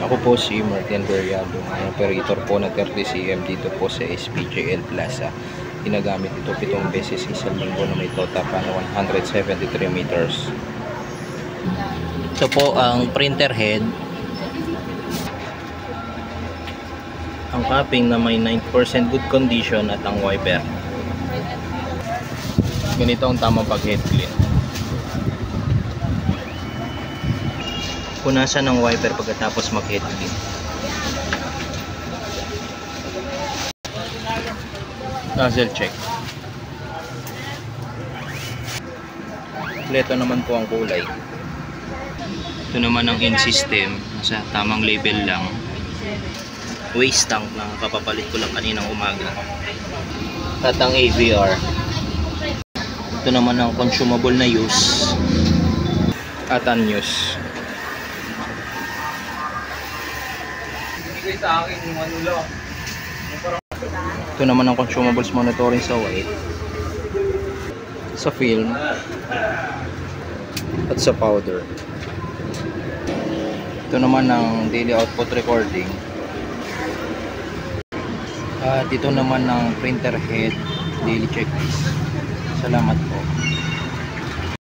Ako po si Martin Berriado, ang operator po ng 30cm dito po sa SPJL Plaza. Ginagamit ito 7 beses isang linggo na may total pa na 173 meters. Ito po ang printer head. Ang capping na may 90% good condition at ang wiper. Ganito ang tamang pag-head clean. Punasan ng wiper pagkatapos mag-head clean. Nozzle check. Kompleto naman po ang kulay. Ito naman ang in system, nasa tamang label lang. Waste tank na kapapalit ko lang kaninang umaga. At ang AVR. Ito naman ang consumable na use at unused. Ito naman ang consumables monitoring sa white, sa film at sa powder. Ito naman ang daily output recording. At ito naman ang printer head daily checklist. Salamat po.